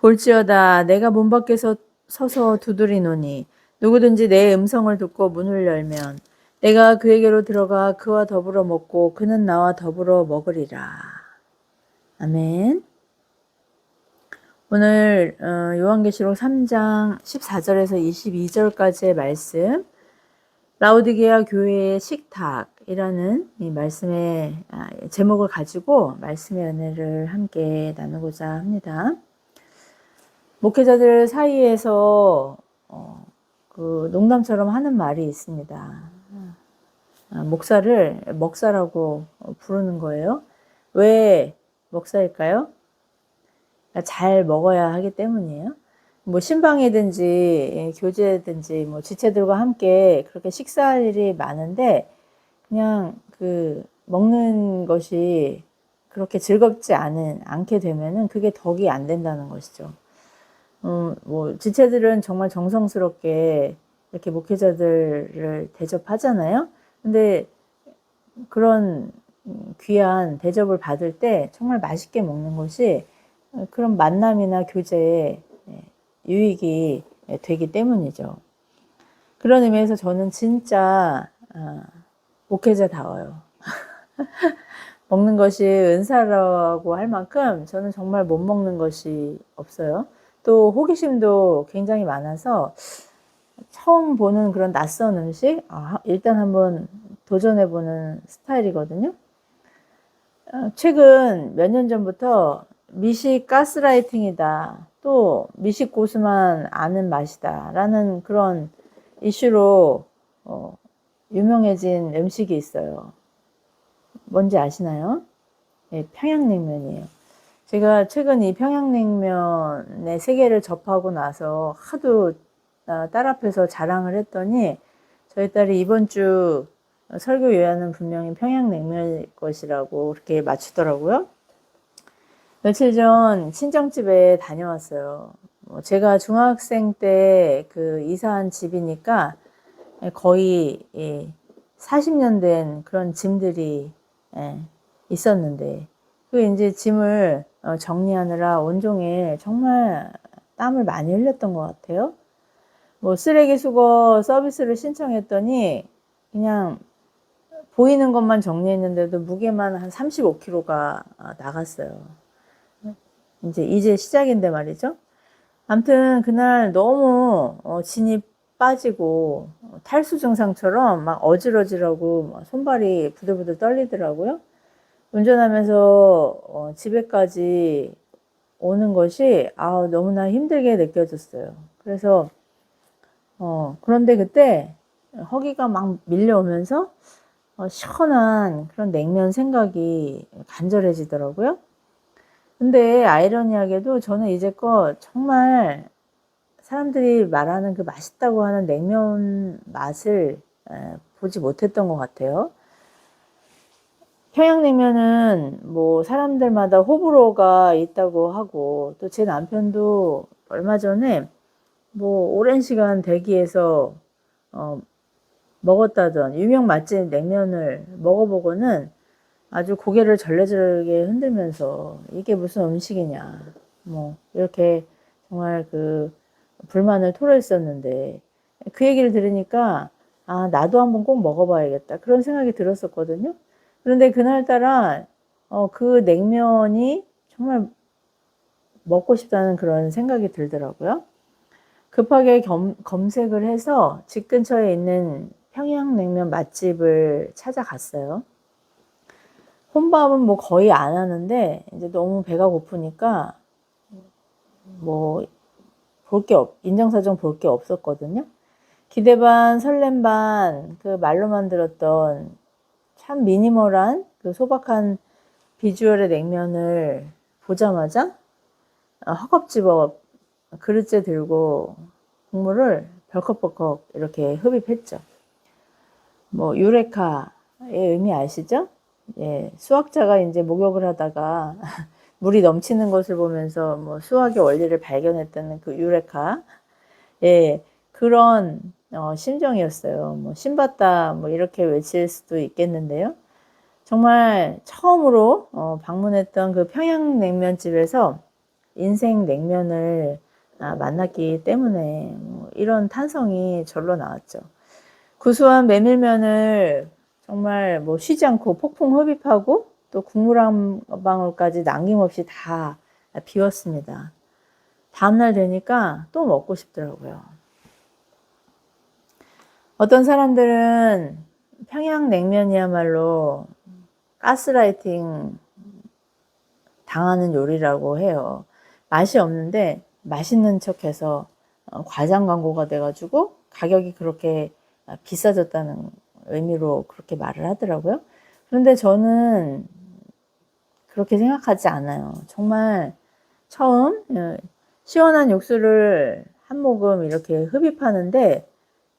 볼지어다 내가 문 밖에서 서서 두드리노니 누구든지 내 음성을 듣고 문을 열면 내가 그에게로 들어가 그와 더불어 먹고 그는 나와 더불어 먹으리라. 아멘. 오늘 요한계시록 3장 14절에서 22절까지의 말씀, 라오디게아 교회의 식탁이라는 이 말씀의 제목을 가지고 말씀의 은혜를 함께 나누고자 합니다. 목회자들 사이에서 그 농담처럼 하는 말이 있습니다. 목사를 먹사라고 부르는 거예요. 왜 먹사일까요? 잘 먹어야 하기 때문이에요. 뭐 신방이든지 교제든지 뭐 지체들과 함께 그렇게 식사할 일이 많은데 그냥 그 먹는 것이 그렇게 즐겁지 않게 되면은 그게 덕이 안 된다는 것이죠. 뭐 지체들은 정말 정성스럽게 이렇게 목회자들을 대접하잖아요. 근데 그런 귀한 대접을 받을 때 정말 맛있게 먹는 것이 그런 만남이나 교제에 유익이 되기 때문이죠. 그런 의미에서 저는 진짜 목회자다워요. 먹는 것이 은사라고 할 만큼 저는 정말 못 먹는 것이 없어요. 또 호기심도 굉장히 많아서 처음 보는 그런 낯선 음식 일단 한번 도전해보는 스타일이거든요. 최근 몇 년 전부터 미식 가스라이팅이다, 또 미식 고수만 아는 맛이다 라는 그런 이슈로 유명해진 음식이 있어요. 뭔지 아시나요? 네, 평양냉면이에요. 제가 최근 이 평양냉면의 세계를 접하고 나서 하도 딸 앞에서 자랑을 했더니 저희 딸이 이번 주 설교 요약은 분명히 평양냉면일 것이라고 그렇게 맞추더라고요. 며칠 전 친정집에 다녀왔어요. 제가 중학생 때 그 이사한 집이니까 거의 40년 된 그런 짐들이 있었는데 그 이제 짐을 정리하느라 온종일 정말 땀을 많이 흘렸던 것 같아요. 뭐 쓰레기 수거 서비스를 신청했더니 그냥 보이는 것만 정리했는데도 무게만 한 35kg가 나갔어요. 이제 시작인데 말이죠. 아무튼 그날 너무 진이 빠지고 탈수 증상처럼 막 어질어질하고 막 손발이 부들부들 떨리더라고요. 운전하면서 집에까지 오는 것이 너무나 힘들게 느껴졌어요. 그래서 그런데 그때 허기가 막 밀려오면서 시원한 그런 냉면 생각이 간절해지더라고요. 근데 아이러니하게도 저는 이제껏 정말 사람들이 말하는 그 맛있다고 하는 냉면 맛을 보지 못했던 것 같아요. 평양냉면은 뭐 사람들마다 호불호가 있다고 하고, 또 제 남편도 얼마 전에 뭐 오랜 시간 대기해서 먹었다던 유명 맛집 냉면을 먹어보고는 아주 고개를 절레절레 흔들면서 이게 무슨 음식이냐 뭐 이렇게 정말 그 불만을 토로했었는데, 그 얘기를 들으니까 나도 한번 꼭 먹어봐야겠다 그런 생각이 들었었거든요. 그런데 그날따라 그 냉면이 정말 먹고 싶다는 그런 생각이 들더라고요. 급하게 검색을 해서 집 근처에 있는 평양냉면 맛집을 찾아갔어요. 혼밥은 뭐 거의 안 하는데 이제 너무 배가 고프니까 뭐 인정사정 볼 게 없었거든요. 기대 반 설렘 반 그 말로만 들었던 참 미니멀한 그 소박한 비주얼의 냉면을 보자마자 허겁지겁 그릇째 들고 국물을 벌컥벌컥 이렇게 흡입했죠. 뭐 유레카의 의미 아시죠? 예, 수학자가 이제 목욕을 하다가 물이 넘치는 것을 보면서 뭐 수학의 원리를 발견했다는 그 유레카, 예, 그런 심정이었어요. 뭐 신봤다 뭐 이렇게 외칠 수도 있겠는데요. 정말 처음으로 방문했던 그 평양냉면집에서 인생 냉면을 만났기 때문에 이런 탄성이 절로 나왔죠. 구수한 메밀면을 정말 쉬지 않고 폭풍 흡입하고 또 국물 한 방울까지 남김없이 다 비웠습니다. 다음날 되니까 또 먹고 싶더라고요. 어떤 사람들은 평양냉면이야말로 가스라이팅 당하는 요리라고 해요. 맛이 없는데 맛있는 척해서 과장 광고가 돼가지고 가격이 그렇게 비싸졌다는 의미로 그렇게 말을 하더라고요. 그런데 저는 그렇게 생각하지 않아요. 정말 처음 시원한 육수를 한 모금 이렇게 흡입하는데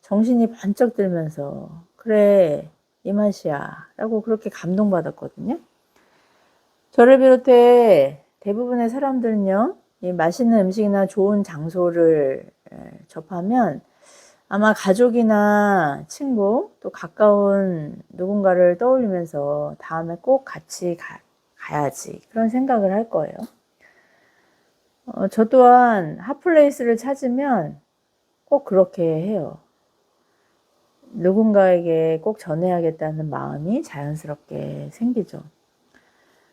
정신이 번쩍 들면서 그래 이 맛이야 라고 그렇게 감동받았거든요. 저를 비롯해 대부분의 사람들은요, 이 맛있는 음식이나 좋은 장소를 접하면 아마 가족이나 친구 또 가까운 누군가를 떠올리면서 다음에 꼭 같이 가야지 그런 생각을 할 거예요. 저 또한 핫플레이스를 찾으면 꼭 그렇게 해요. 누군가에게 꼭 전해야겠다는 마음이 자연스럽게 생기죠.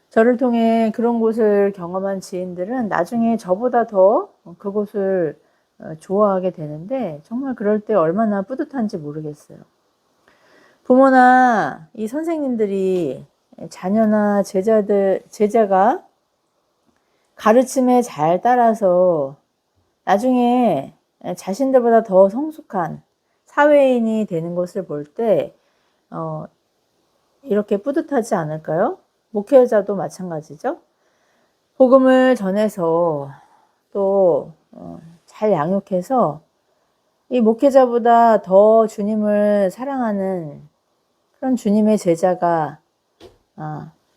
저를 통해 그런 곳을 경험한 지인들은 나중에 저보다 더 그곳을 좋아하게 되는데 정말 그럴 때 얼마나 뿌듯한지 모르겠어요. 부모나 이 선생님들이 자녀나 제자가 가르침에 잘 따라서 나중에 자신들보다 더 성숙한 사회인이 되는 것을 볼 때 이렇게 뿌듯하지 않을까요? 목회자도 마찬가지죠. 복음을 전해서 또 잘 양육해서 이 목회자보다 더 주님을 사랑하는 그런 주님의 제자가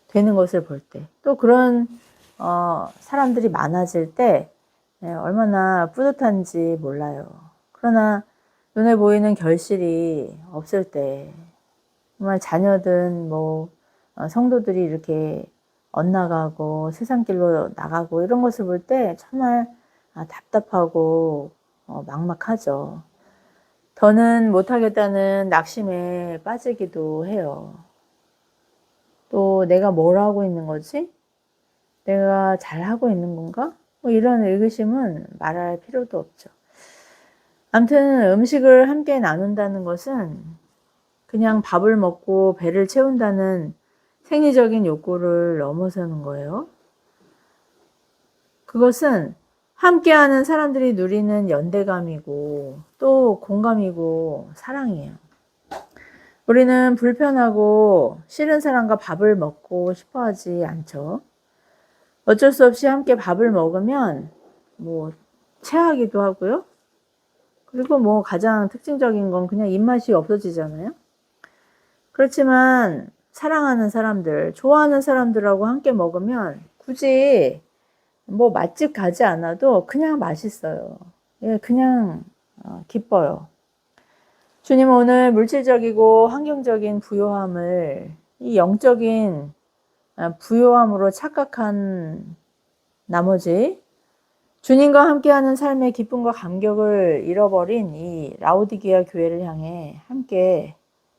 되는 것을 볼 때, 또 그런 사람들이 많아질 때 얼마나 뿌듯한지 몰라요. 그러나 눈에 보이는 결실이 없을 때 정말 자녀든 성도들이 이렇게 엇나가고 세상길로 나가고 이런 것을 볼 때 정말 답답하고 막막하죠. 더는 못하겠다는 낙심에 빠지기도 해요. 또 내가 뭘 하고 있는 거지? 내가 잘하고 있는 건가? 이런 의구심은 말할 필요도 없죠. 아무튼 음식을 함께 나눈다는 것은 그냥 밥을 먹고 배를 채운다는 생리적인 욕구를 넘어서는 거예요. 그것은 함께하는 사람들이 누리는 연대감이고 또 공감이고 사랑이에요. 우리는 불편하고 싫은 사람과 밥을 먹고 싶어 하지 않죠. 어쩔 수 없이 함께 밥을 먹으면 체하기도 하고요. 그리고 가장 특징적인 건 그냥 입맛이 없어지잖아요. 그렇지만 사랑하는 사람들, 좋아하는 사람들하고 함께 먹으면 굳이 맛집 가지 않아도 그냥 맛있어요. 예, 그냥 기뻐요. 주님은 오늘 물질적이고 환경적인 부요함을 이 영적인 부요함으로 착각한 나머지 주님과 함께하는 삶의 기쁨과 감격을 잃어버린 이 라오디게아 교회를 향해 함께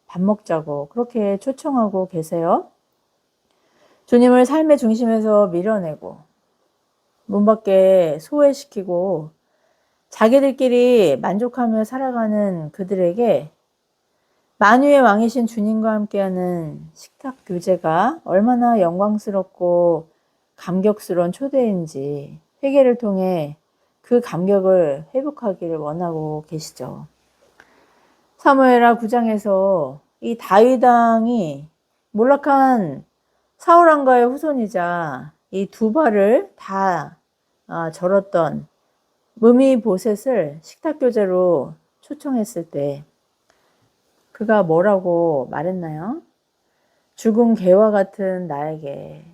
밥 먹자고 그렇게 초청하고 계세요. 주님을 삶의 중심에서 밀어내고 문 밖에 소외시키고 자기들끼리 만족하며 살아가는 그들에게 만유의 왕이신 주님과 함께하는 식탁 교제가 얼마나 영광스럽고 감격스러운 초대인지 회개를 통해 그 감격을 회복하기를 원하고 계시죠. 사무엘하 9장에서 이 다윗 왕이 몰락한 사울 왕가의 후손이자 이 두 발을 다 절었던 므비보셋을 식탁 교제로 초청했을 때 그가 뭐라고 말했나요? 죽은 개와 같은 나에게,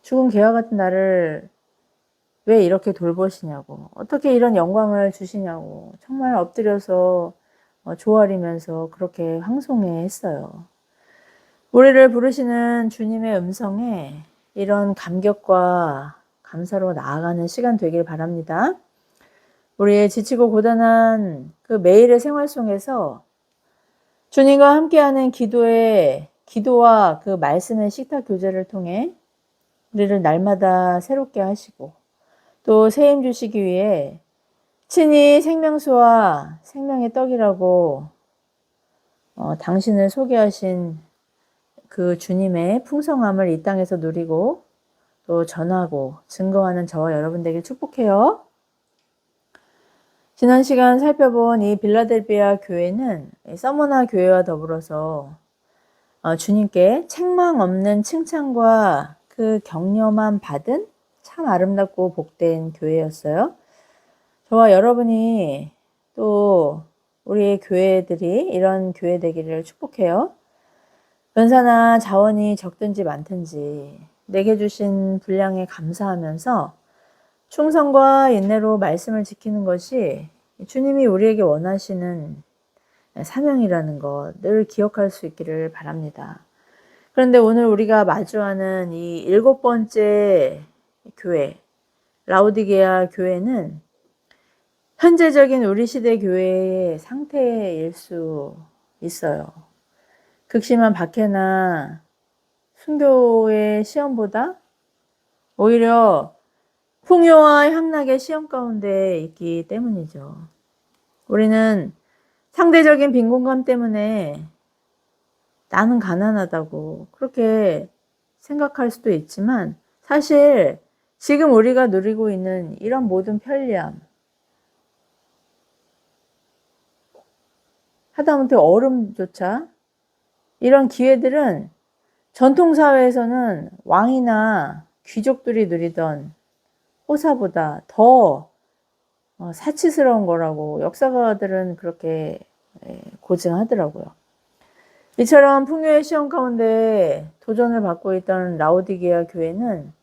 죽은 개와 같은 나를 왜 이렇게 돌보시냐고, 어떻게 이런 영광을 주시냐고 정말 엎드려서 조아리면서 그렇게 황송해 했어요. 우리를 부르시는 주님의 음성에 이런 감격과 감사로 나아가는 시간 되길 바랍니다. 우리의 지치고 고단한 그 매일의 생활 속에서 주님과 함께하는 기도와 그 말씀의 식탁 교제를 통해 우리를 날마다 새롭게 하시고 또 새 힘 주시기 위해 친히 생명수와 생명의 떡이라고 당신을 소개하신 그 주님의 풍성함을 이 땅에서 누리고 또 전하고 증거하는 저와 여러분 되길 축복해요. 지난 시간 살펴본 이 빌라델비아 교회는 서머나 교회와 더불어서 주님께 책망 없는 칭찬과 그 격려만 받은 참 아름답고 복된 교회였어요. 저와 여러분이 또 우리의 교회들이 이런 교회 되기를 축복해요. 은사나 자원이 적든지 많든지 내게 주신 분량에 감사하면서 충성과 인내로 말씀을 지키는 것이 주님이 우리에게 원하시는 사명이라는 것 늘 기억할 수 있기를 바랍니다. 그런데 오늘 우리가 마주하는 이 7번째 교회, 라오디게아 교회는 현재적인 우리 시대 교회의 상태일 수 있어요. 극심한 박해나 순교의 시험보다 오히려 풍요와 향락의 시험 가운데 있기 때문이죠. 우리는 상대적인 빈곤감 때문에 나는 가난하다고 그렇게 생각할 수도 있지만 사실 지금 우리가 누리고 있는 이런 모든 편리함, 하다못해 얼음조차 이런 기회들은 전통사회에서는 왕이나 귀족들이 누리던 호사보다 더 사치스러운 거라고 역사가들은 그렇게 고증하더라고요. 이처럼 풍요의 시험 가운데 도전을 받고 있던 라오디게아 교회는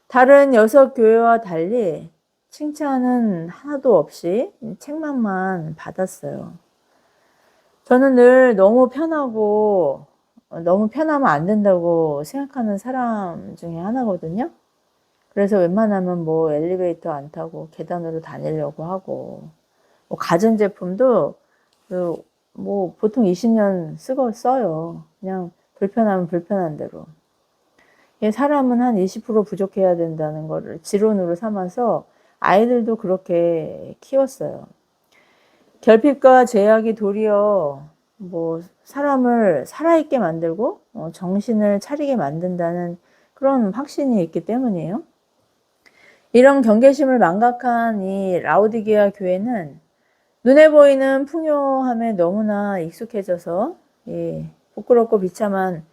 다른 6교회와 달리 칭찬은 하나도 없이 책망만 받았어요. 저는 늘 너무 편하고 너무 편하면 안 된다고 생각하는 사람 중에 하나거든요. 그래서 웬만하면 뭐 엘리베이터 안 타고 계단으로 다니려고 하고 뭐 가전제품도 뭐 보통 20년 써요. 그냥 불편하면 불편한 대로. 사람은 한 20% 부족해야 된다는 거를 지론으로 삼아서 아이들도 그렇게 키웠어요. 결핍과 제약이 도리어 뭐 사람을 살아있게 만들고 정신을 차리게 만든다는 그런 확신이 있기 때문이에요. 이런 경계심을 망각한 이 라오디게아 교회는 눈에 보이는 풍요함에 너무나 익숙해져서 부끄럽고 비참한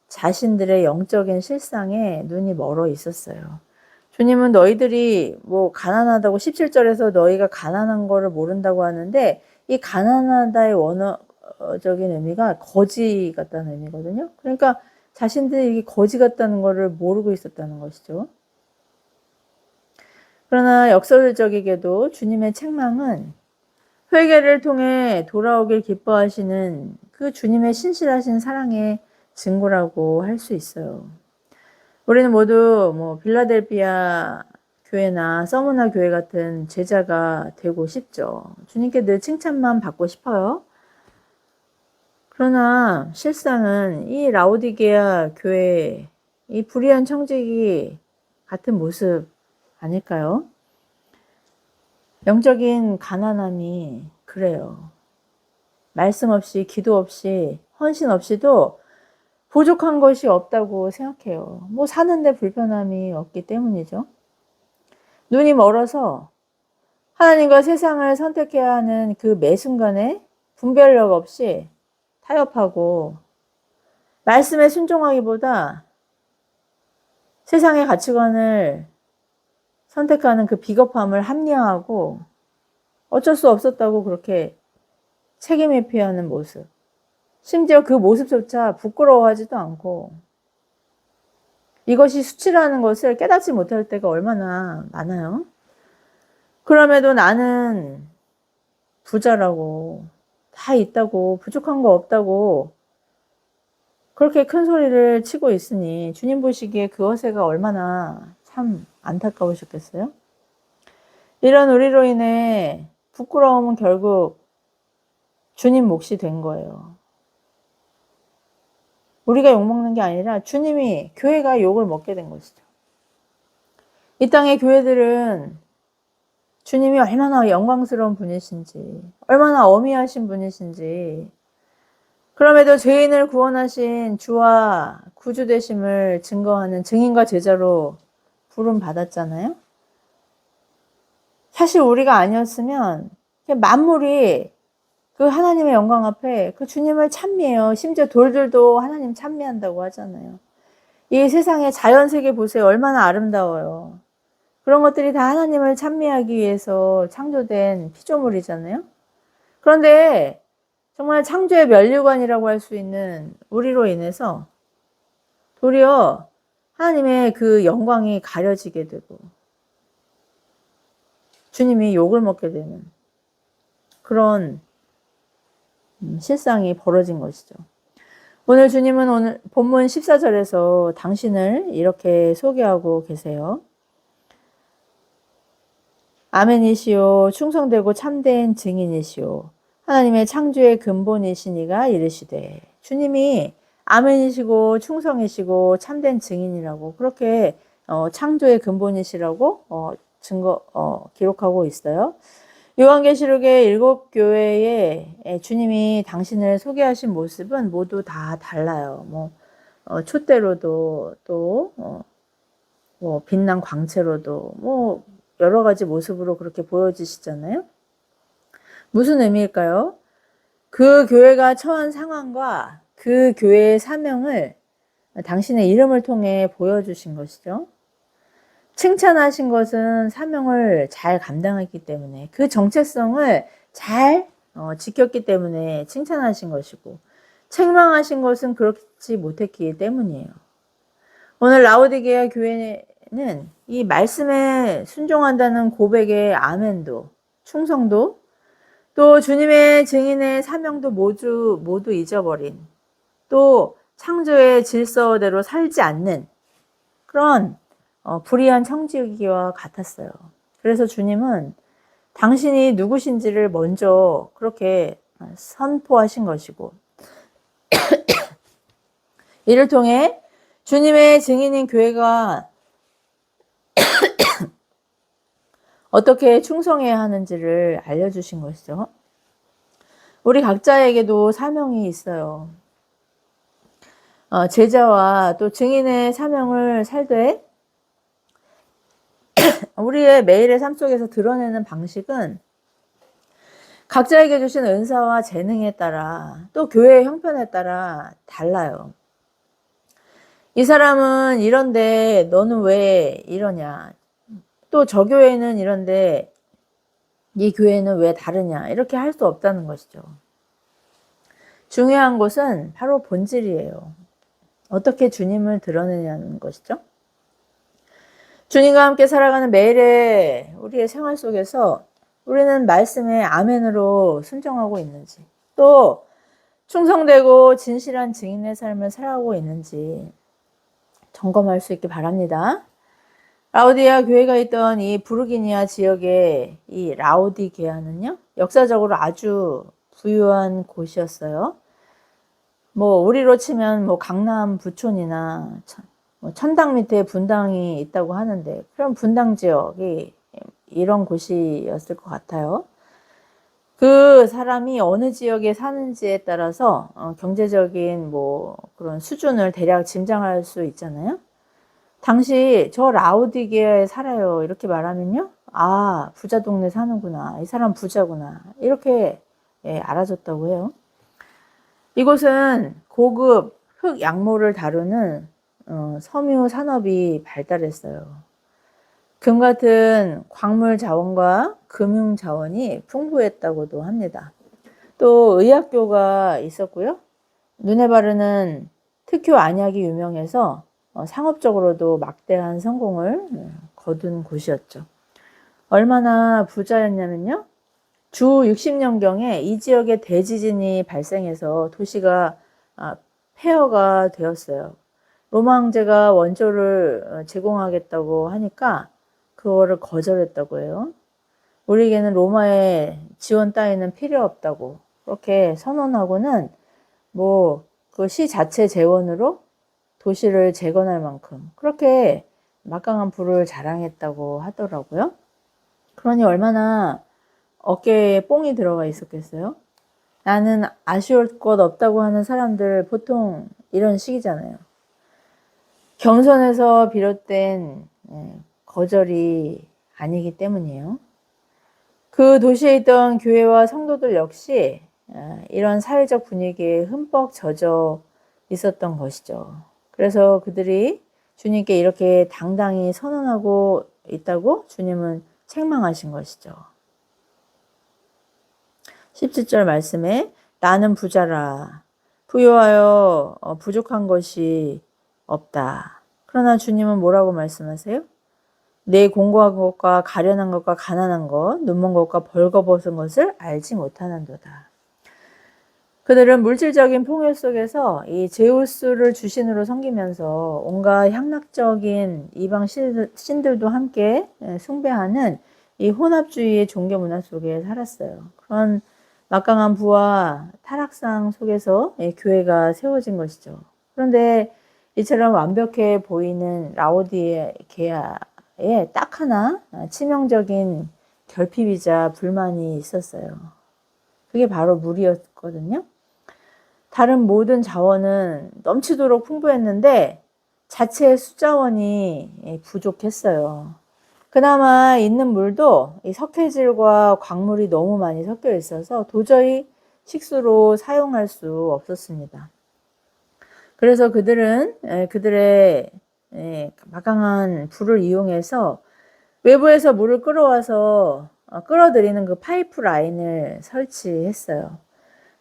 자신들의 영적인 실상에 눈이 멀어 있었어요. 주님은 너희들이 뭐 가난하다고 17절에서 너희가 가난한 거를 모른다고 하는데 이 가난하다의 원어적인 의미가 거지 같다는 의미거든요. 그러니까 자신들이 거지 같다는 거를 모르고 있었다는 것이죠. 그러나 역설적이게도 주님의 책망은 회개를 통해 돌아오길 기뻐하시는 그 주님의 신실하신 사랑의 증거라고 할 수 있어요. 우리는 모두 뭐 빌라델비아 교회나 서머나 교회 같은 제자가 되고 싶죠. 주님께 늘 칭찬만 받고 싶어요. 그러나 실상은 이 라오디게아 교회 이 불의한 청지기 같은 모습 아닐까요? 영적인 가난함이 그래요. 말씀 없이 기도 없이 헌신 없이도 부족한 것이 없다고 생각해요. 뭐 사는데 불편함이 없기 때문이죠. 눈이 멀어서 하나님과 세상을 선택해야 하는 그 매 순간에 분별력 없이 타협하고 말씀에 순종하기보다 세상의 가치관을 선택하는 그 비겁함을 합리화하고 어쩔 수 없었다고 그렇게 책임 회피하는 모습. 심지어 그 모습조차 부끄러워하지도 않고 이것이 수치라는 것을 깨닫지 못할 때가 얼마나 많아요. 그럼에도 나는 부자라고 다 있다고 부족한 거 없다고 그렇게 큰 소리를 치고 있으니 주님 보시기에 그 허세가 얼마나 참 안타까우셨겠어요? 이런 우리로 인해 부끄러움은 결국 주님 몫이 된 거예요. 우리가 욕먹는 게 아니라 주님이, 교회가 욕을 먹게 된 것이죠. 이 땅의 교회들은 주님이 얼마나 영광스러운 분이신지, 얼마나 어미하신 분이신지, 그럼에도 죄인을 구원하신 주와 구주 되심을 증거하는 증인과 제자로 부름 받았잖아요. 사실 우리가 아니었으면 만물이 그 하나님의 영광 앞에 그 주님을 찬미해요. 심지어 돌들도 하나님 찬미한다고 하잖아요. 이 세상의 자연세계 보세요. 얼마나 아름다워요. 그런 것들이 다 하나님을 찬미하기 위해서 창조된 피조물이잖아요. 그런데 정말 창조의 면류관이라고 할 수 있는 우리로 인해서 도리어 하나님의 그 영광이 가려지게 되고 주님이 욕을 먹게 되는 그런 실상이 벌어진 것이죠. 오늘 주님은 오늘 본문 14절에서 당신을 이렇게 소개하고 계세요. 아멘이시오, 충성되고 참된 증인이시오, 하나님의 창조의 근본이시니가 이르시되. 주님이 아멘이시고 충성이시고 참된 증인이라고 그렇게 창조의 근본이시라고 기록하고 있어요. 요한계시록의 7교회에 주님이 당신을 소개하신 모습은 모두 다 달라요. 촛대로도 또 빛난 광채로도 여러 가지 모습으로 그렇게 보여지시잖아요. 무슨 의미일까요? 그 교회가 처한 상황과 그 교회의 사명을 당신의 이름을 통해 보여주신 것이죠. 칭찬하신 것은 사명을 잘 감당했기 때문에, 그 정체성을 잘 지켰기 때문에 칭찬하신 것이고, 책망하신 것은 그렇지 못했기 때문이에요. 오늘 라오디게아 교회는 이 말씀에 순종한다는 고백의 아멘도, 충성도, 또 주님의 증인의 사명도 모두 잊어버린, 또 창조의 질서대로 살지 않는 그런 불의한 청지기와 같았어요. 그래서 주님은 당신이 누구신지를 먼저 그렇게 선포하신 것이고, 이를 통해 주님의 증인인 교회가 어떻게 충성해야 하는지를 알려주신 것이죠. 우리 각자에게도 사명이 있어요. 제자와 또 증인의 사명을 살되 우리의 매일의 삶 속에서 드러내는 방식은 각자에게 주신 은사와 재능에 따라 또 교회의 형편에 따라 달라요. 이 사람은 이런데 너는 왜 이러냐, 또 저 교회는 이런데 이 교회는 왜 다르냐, 이렇게 할 수 없다는 것이죠. 중요한 것은 바로 본질이에요. 어떻게 주님을 드러내냐는 것이죠. 주님과 함께 살아가는 매일의 우리의 생활 속에서 우리는 말씀에 아멘으로 순종하고 있는지, 또 충성되고 진실한 증인의 삶을 살아가고 있는지 점검할 수 있기 바랍니다. 라오디게아 교회가 있던 이 부르기니아 지역의 이 라오디게아는요, 역사적으로 아주 부유한 곳이었어요. 우리로 치면 강남 부촌이나 천당 밑에 분당이 있다고 하는데, 그런 분당 지역이 이런 곳이었을 것 같아요. 그 사람이 어느 지역에 사는지에 따라서 경제적인 그런 수준을 대략 짐작할 수 있잖아요. 당시 저 라오디게아에 살아요 이렇게 말하면요, 아, 부자 동네 사는구나, 이 사람 부자구나, 이렇게 알아줬다고 해요. 이곳은 고급 흙 양모를 다루는 섬유 산업이 발달했어요. 금 같은 광물 자원과 금융 자원이 풍부했다고도 합니다. 또 의학교가 있었고요. 눈에 바르는 특효 안약이 유명해서 상업적으로도 막대한 성공을 거둔 곳이었죠. 얼마나 부자였냐면요, 주 60년경에 이 지역에 대지진이 발생해서 도시가 폐허가 되었어요. 로마 황제가 원조를 제공하겠다고 하니까 그거를 거절했다고 해요. 우리에게는 로마의 지원 따위는 필요 없다고 그렇게 선언하고는 뭐 그 시 자체 재원으로 도시를 재건할 만큼 그렇게 막강한 부를 자랑했다고 하더라고요. 그러니 얼마나 어깨에 뽕이 들어가 있었겠어요? 나는 아쉬울 것 없다고 하는 사람들 보통 이런 식이잖아요. 겸손에서 비롯된 거절이 아니기 때문이에요. 그 도시에 있던 교회와 성도들 역시 이런 사회적 분위기에 흠뻑 젖어 있었던 것이죠. 그래서 그들이 주님께 이렇게 당당히 선언하고 있다고 주님은 책망하신 것이죠. 17절 말씀에 나는 부자라 부유하여 부족한 것이 없다. 그러나 주님은 뭐라고 말씀하세요? 내 공고한 것과 가련한 것과 가난한 것, 눈먼 것과 벌거벗은 것을 알지 못하는도다. 그들은 물질적인 풍요 속에서 이 제우스를 주신으로 섬기면서 온갖 향락적인 이방 신들도 함께 숭배하는 이 혼합주의의 종교 문화 속에 살았어요. 그런 막강한 부와 타락상 속에서 교회가 세워진 것이죠. 그런데 이처럼 완벽해 보이는 라오디게아에 딱 하나 치명적인 결핍이자 불만이 있었어요. 그게 바로 물이었거든요. 다른 모든 자원은 넘치도록 풍부했는데 자체 수자원이 부족했어요. 그나마 있는 물도 이 석회질과 광물이 너무 많이 섞여 있어서 도저히 식수로 사용할 수 없었습니다. 그래서 그들은 그들의 막강한 불을 이용해서 외부에서 물을 끌어와서 끌어들이는 그 파이프 라인을 설치했어요.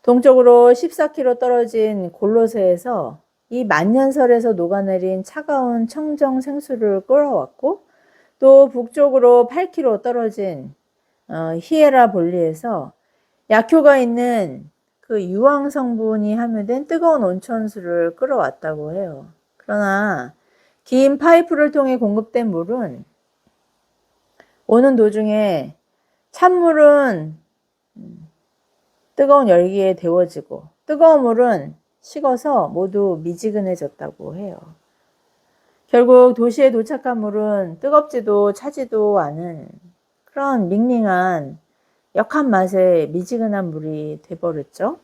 동쪽으로 14km 떨어진 골로새에서 이 만년설에서 녹아내린 차가운 청정 생수를 끌어왔고 또 북쪽으로 8km 떨어진 히에라볼리에서 약효가 있는 그 유황 성분이 함유된 뜨거운 온천수를 끌어왔다고 해요. 그러나 긴 파이프를 통해 공급된 물은 오는 도중에 찬물은 뜨거운 열기에 데워지고 뜨거운 물은 식어서 모두 미지근해졌다고 해요. 결국 도시에 도착한 물은 뜨겁지도 차지도 않은 그런 밍밍한 역한 맛의 미지근한 물이 돼버렸죠.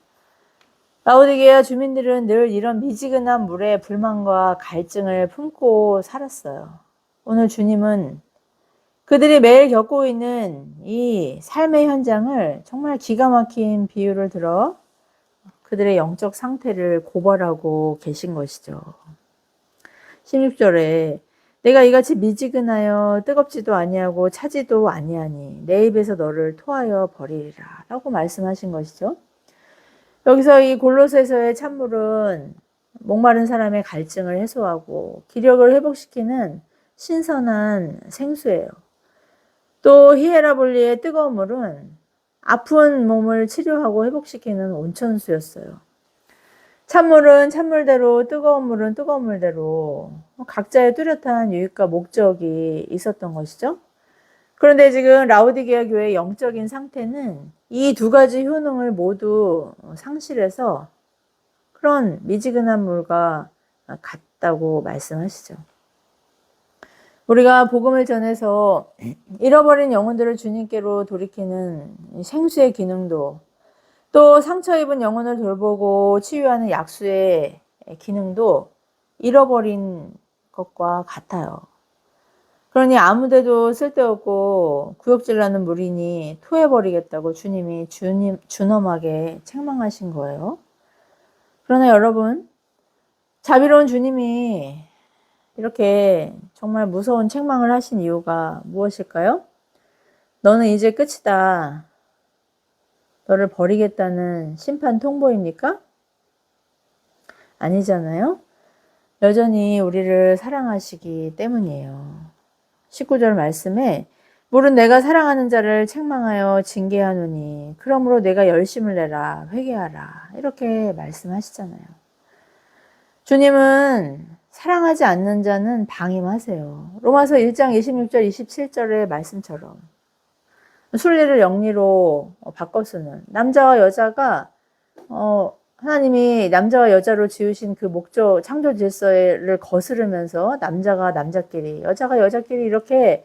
라오디게아 주민들은 늘 이런 미지근한 물에 불만과 갈증을 품고 살았어요. 오늘 주님은 그들이 매일 겪고 있는 이 삶의 현장을 정말 기가 막힌 비유를 들어 그들의 영적 상태를 고발하고 계신 것이죠. 16절에 내가 이같이 미지근하여 뜨겁지도 아니하고 차지도 아니하니 내 입에서 너를 토하여 버리리라 라고 말씀하신 것이죠. 여기서 이 골로새서의 찬물은 목마른 사람의 갈증을 해소하고 기력을 회복시키는 신선한 생수예요. 또 히에라볼리의 뜨거운 물은 아픈 몸을 치료하고 회복시키는 온천수였어요. 찬물은 찬물대로 뜨거운 물은 뜨거운 물대로 각자의 뚜렷한 유익과 목적이 있었던 것이죠. 그런데 지금 라오디게아 교회의 영적인 상태는 이 두 가지 효능을 모두 상실해서 그런 미지근한 물과 같다고 말씀하시죠. 우리가 복음을 전해서 잃어버린 영혼들을 주님께로 돌이키는 생수의 기능도 또 상처 입은 영혼을 돌보고 치유하는 약수의 기능도 잃어버린 것과 같아요. 그러니 아무데도 쓸데없고 구역질나는 무리니 토해버리겠다고 주님이 준엄하게 책망하신 거예요. 그러나 여러분, 자비로운 주님이 이렇게 정말 무서운 책망을 하신 이유가 무엇일까요? 너는 이제 끝이다. 너를 버리겠다는 심판 통보입니까? 아니잖아요. 여전히 우리를 사랑하시기 때문이에요. 19절 말씀에 물은 내가 사랑하는 자를 책망하여 징계하노니 그러므로 내가 열심을 내라 회개하라 이렇게 말씀하시잖아요. 주님은 사랑하지 않는 자는 방임하세요. 로마서 1장 26절 27절의 말씀처럼 순리를 영리로 바꿔 쓰는 남자와 여자가 하나님이 남자와 여자로 지으신 그 목적 창조 질서를 거스르면서 남자가 남자끼리 여자가 여자끼리 이렇게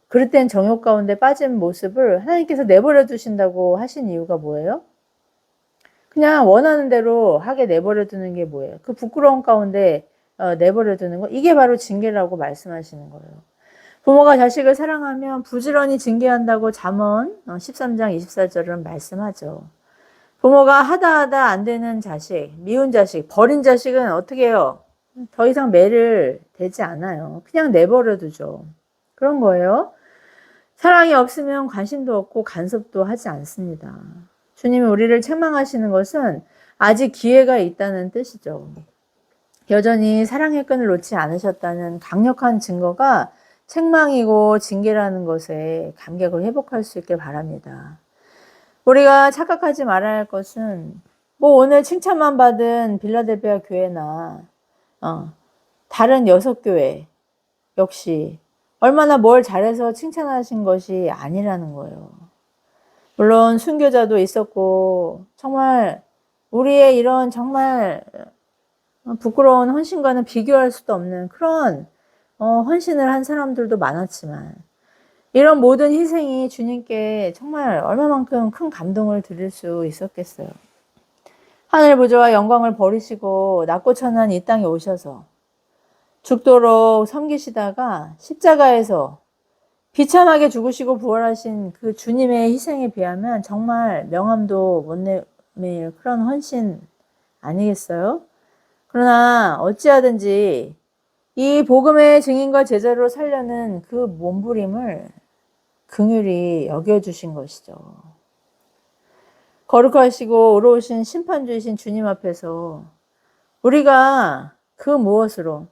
그릇된 정욕 가운데 빠진 모습을 하나님께서 내버려 두신다고 하신 이유가 뭐예요? 그냥 원하는 대로 하게 내버려 두는 게 뭐예요? 그 부끄러운 가운데 내버려 두는 거, 이게 바로 징계라고 말씀하시는 거예요. 부모가 자식을 사랑하면 부지런히 징계한다고 잠언 13장 24절은 말씀하죠. 부모가 하다 안 되는 자식, 미운 자식, 버린 자식은 어떻게 해요? 더 이상 매를 대지 않아요. 그냥 내버려 두죠. 그런 거예요. 사랑이 없으면 관심도 없고 간섭도 하지 않습니다. 주님이 우리를 책망하시는 것은 아직 기회가 있다는 뜻이죠. 여전히 사랑의 끈을 놓지 않으셨다는 강력한 증거가 책망이고 징계라는 것에 감격을 회복할 수 있길 바랍니다. 우리가 착각하지 말아야 할 것은 오늘 칭찬만 받은 빌라델피아 교회나 다른 6교회 역시 얼마나 뭘 잘해서 칭찬하신 것이 아니라는 거예요. 물론 순교자도 있었고 정말 우리의 이런 정말 부끄러운 헌신과는 비교할 수도 없는 그런 헌신을 한 사람들도 많았지만 이런 모든 희생이 주님께 정말 얼마만큼 큰 감동을 드릴 수 있었겠어요. 하늘 보좌와 영광을 버리시고 낮고 천한 이 땅에 오셔서 죽도록 섬기시다가 십자가에서 비참하게 죽으시고 부활하신 그 주님의 희생에 비하면 정말 명함도 못 내밀 그런 헌신 아니겠어요? 그러나 어찌하든지 이 복음의 증인과 제자로 살려는 그 몸부림을 긍휼히 여겨주신 것이죠. 거룩하시고 의로우신 심판주이신 주님 앞에서 우리가 그 무엇으로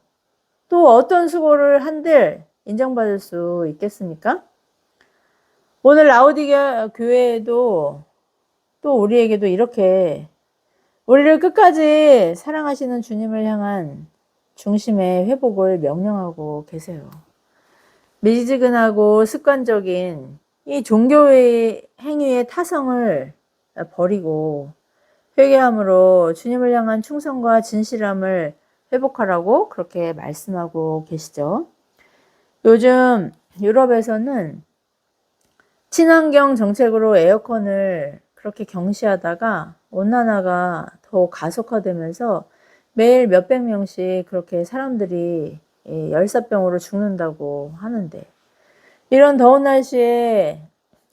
또 어떤 수고를 한들 인정받을 수 있겠습니까? 오늘 라오디게아 교회에도 또 우리에게도 이렇게 우리를 끝까지 사랑하시는 주님을 향한 중심의 회복을 명령하고 계세요. 미지근하고 습관적인 이 종교의 행위의 타성을 버리고 회개함으로 주님을 향한 충성과 진실함을 회복하라고 그렇게 말씀하고 계시죠. 요즘 유럽에서는 친환경 정책으로 에어컨을 그렇게 경시하다가 온난화가 더 가속화되면서 매일 몇백 명씩 그렇게 사람들이 열사병으로 죽는다고 하는데 이런 더운 날씨에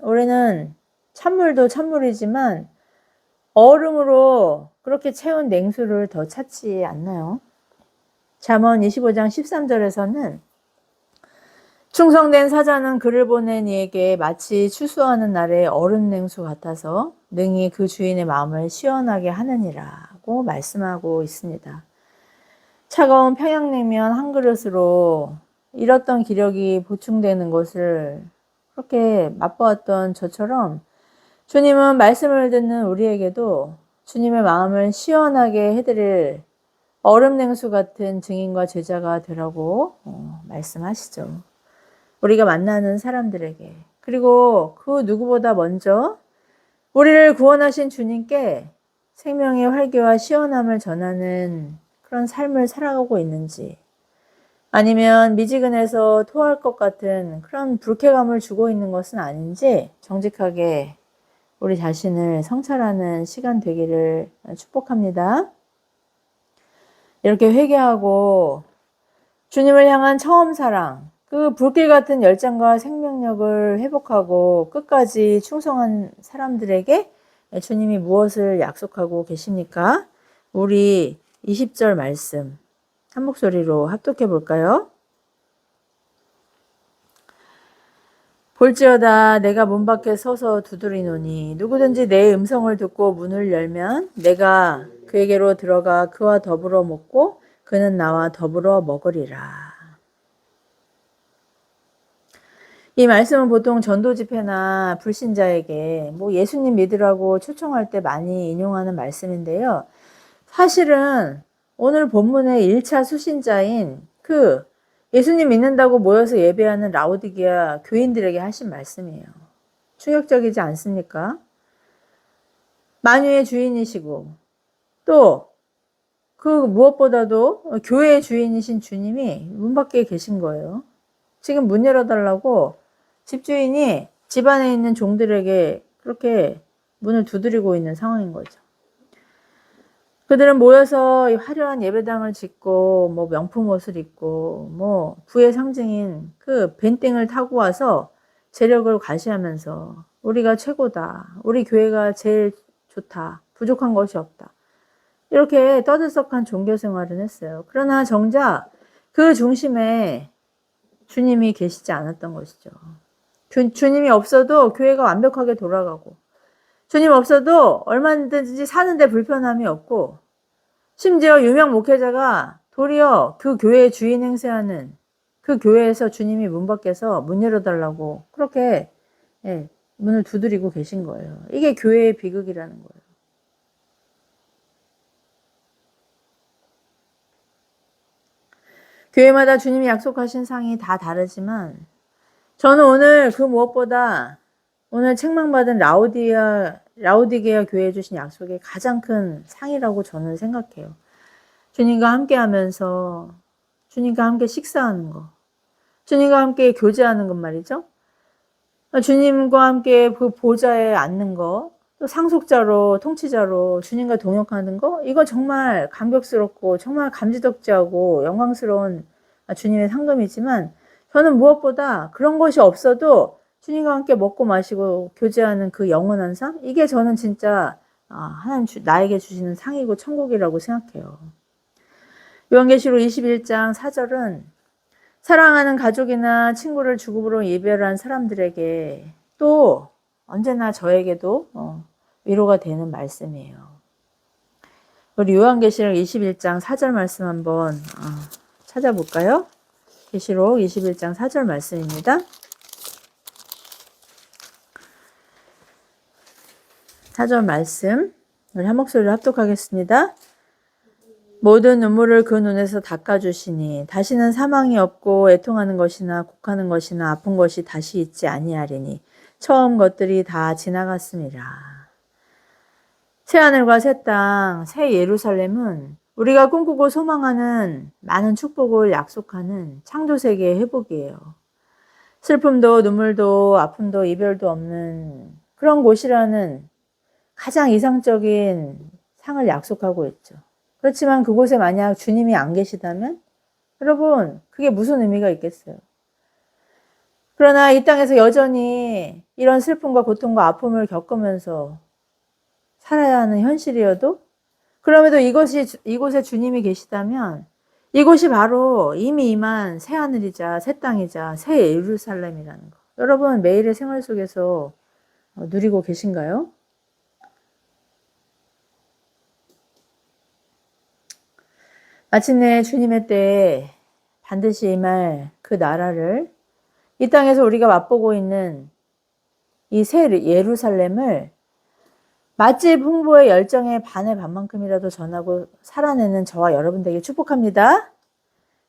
올해는 찬물도 찬물이지만 얼음으로 그렇게 채운 냉수를 더 찾지 않나요? 잠언 25장 13절에서는 충성된 사자는 그를 보낸 이에게 마치 추수하는 날의 얼음 냉수 같아서 능히 그 주인의 마음을 시원하게 하느니라고 말씀하고 있습니다. 차가운 평양냉면 한 그릇으로 잃었던 기력이 보충되는 것을 그렇게 맛보았던 저처럼 주님은 말씀을 듣는 우리에게도 주님의 마음을 시원하게 해드릴 얼음 냉수 같은 증인과 제자가 되라고 말씀하시죠. 우리가 만나는 사람들에게 그리고 그 누구보다 먼저 우리를 구원하신 주님께 생명의 활기와 시원함을 전하는 그런 삶을 살아가고 있는지 아니면 미지근해서 토할 것 같은 그런 불쾌감을 주고 있는 것은 아닌지 정직하게 우리 자신을 성찰하는 시간 되기를 축복합니다. 이렇게 회개하고 주님을 향한 처음 사랑, 그 불길 같은 열정과 생명력을 회복하고 끝까지 충성한 사람들에게 주님이 무엇을 약속하고 계십니까? 우리 20절 말씀 한 목소리로 합독해 볼까요? 볼지어다 내가 문 밖에 서서 두드리노니 누구든지 내 음성을 듣고 문을 열면 내가 그에게로 들어가 그와 더불어 먹고 그는 나와 더불어 먹으리라. 이 말씀은 보통 전도 집회나 불신자에게 예수님 믿으라고 초청할 때 많이 인용하는 말씀인데요. 사실은 오늘 본문의 1차 수신자인 그 예수님 믿는다고 모여서 예배하는 라오디게아 교인들에게 하신 말씀이에요. 충격적이지 않습니까? 만유의 주인이시고 또 그 무엇보다도 교회의 주인이신 주님이 문 밖에 계신 거예요. 지금 문 열어달라고 집주인이 집 안에 있는 종들에게 그렇게 문을 두드리고 있는 상황인 거죠. 그들은 모여서 화려한 예배당을 짓고 뭐 명품 옷을 입고 뭐 부의 상징인 그 벤띵을 타고 와서 재력을 과시하면서 우리가 최고다. 우리 교회가 제일 좋다. 부족한 것이 없다. 이렇게 떠들썩한 종교 생활을 했어요. 그러나 정작 그 중심에 주님이 계시지 않았던 것이죠. 주님이 없어도 교회가 완벽하게 돌아가고 주님 없어도 얼마든지 사는데 불편함이 없고 심지어 유명 목회자가 도리어 그 교회의 주인 행세하는 그 교회에서 주님이 문 밖에서 문 열어달라고 그렇게 문을 두드리고 계신 거예요. 이게 교회의 비극이라는 거예요. 교회마다 주님이 약속하신 상이 다 다르지만 저는 오늘 그 무엇보다 오늘 책망받은 라오디게아 교회에 주신 약속이 가장 큰 상이라고 저는 생각해요. 주님과 함께 하면서 주님과 함께 식사하는 거, 주님과 함께 교제하는 것 말이죠. 주님과 함께 그 보좌에 앉는 거, 또 상속자로 통치자로 주님과 동역하는 거, 이거 정말 감격스럽고 정말 감지덕지하고 영광스러운 주님의 상급이지만 저는 무엇보다 그런 것이 없어도 주님과 함께 먹고 마시고 교제하는 그 영원한 삶, 이게 저는 진짜 하나님 나에게 주시는 상이고 천국이라고 생각해요. 요한계시록 21장 4절은 사랑하는 가족이나 친구를 죽음으로 이별한 사람들에게 또 언제나 저에게도 위로가 되는 말씀이에요. 우리 요한계시록 21장 4절 말씀 한번 찾아볼까요? 계시록 21장 4절 말씀입니다. 4절 말씀 우리 한 목소리로 합독하겠습니다. 모든 눈물을 그 눈에서 닦아주시니 다시는 사망이 없고 애통하는 것이나 곡하는 것이나 아픈 것이 다시 있지 아니하리니 처음 것들이 다 지나갔습니다. 새하늘과 새 땅, 새 예루살렘은 우리가 꿈꾸고 소망하는 많은 축복을 약속하는 창조세계의 회복이에요. 슬픔도 눈물도 아픔도 이별도 없는 그런 곳이라는 가장 이상적인 상을 약속하고 있죠. 그렇지만 그곳에 만약 주님이 안 계시다면 여러분 그게 무슨 의미가 있겠어요? 그러나 이 땅에서 여전히 이런 슬픔과 고통과 아픔을 겪으면서 살아야 하는 현실이어도 그럼에도 이곳에 주님이 계시다면 이곳이 바로 이미 임한 새 하늘이자 새 땅이자 새 예루살렘이라는 거. 여러분 매일의 생활 속에서 누리고 계신가요? 마침내 주님의 때에 반드시 임할 그 나라를 이 땅에서 우리가 맛보고 있는 이 새 예루살렘을 맛집 홍보의 열정의 반의 반만큼이라도 전하고 살아내는 저와 여러분 되게 축복합니다.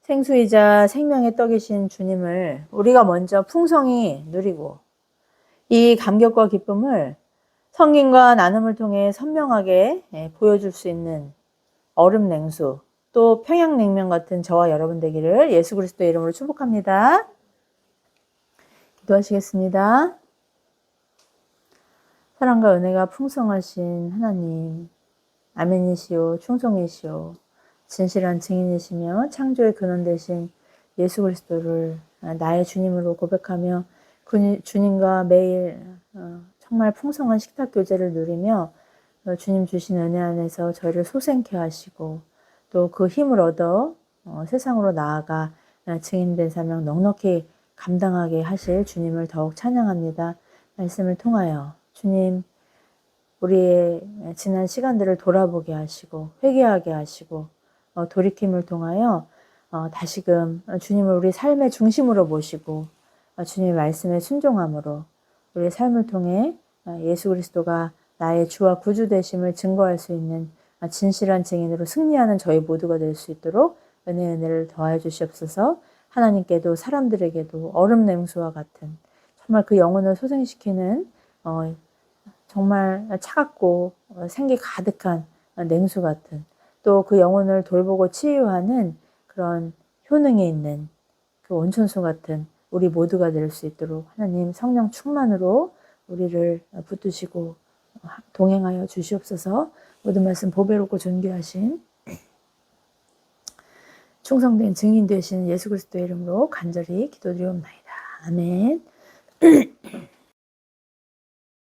생수이자 생명의 떡이신 주님을 우리가 먼저 풍성히 누리고 이 감격과 기쁨을 성김과 나눔을 통해 선명하게 보여줄 수 있는 얼음 냉수 또 평양냉면 같은 저와 여러분 되기를 예수 그리스도의 이름으로 축복합니다. 기도하시겠습니다. 사랑과 은혜가 풍성하신 하나님, 아멘이시오, 충성이시오, 진실한 증인이시며 창조의 근원 되신 예수 그리스도를 나의 주님으로 고백하며 주님과 매일 정말 풍성한 식탁 교제를 누리며 주님 주신 은혜 안에서 저희를 소생케 하시고 또 그 힘을 얻어 세상으로 나아가 증인된 사명 넉넉히 감당하게 하실 주님을 더욱 찬양합니다. 말씀을 통하여 주님 우리의 지난 시간들을 돌아보게 하시고 회개하게 하시고 돌이킴을 통하여 다시금 주님을 우리 삶의 중심으로 모시고 주님의 말씀에 순종함으로 우리의 삶을 통해 예수 그리스도가 나의 주와 구주 되심을 증거할 수 있는 진실한 증인으로 승리하는 저희 모두가 될 수 있도록 은혜를 더하여 주시옵소서. 하나님께도 사람들에게도 얼음 냉수와 같은 정말 그 영혼을 소생시키는 정말 차갑고 생기 가득한 냉수 같은 또 그 영혼을 돌보고 치유하는 그런 효능이 있는 그 온천수 같은 우리 모두가 될 수 있도록 하나님 성령 충만으로 우리를 붙드시고 동행하여 주시옵소서. 모든 말씀 보배롭고 존귀하신 충성된 증인 되시는 예수 그리스도의 이름으로 간절히 기도드리옵나이다. 아멘.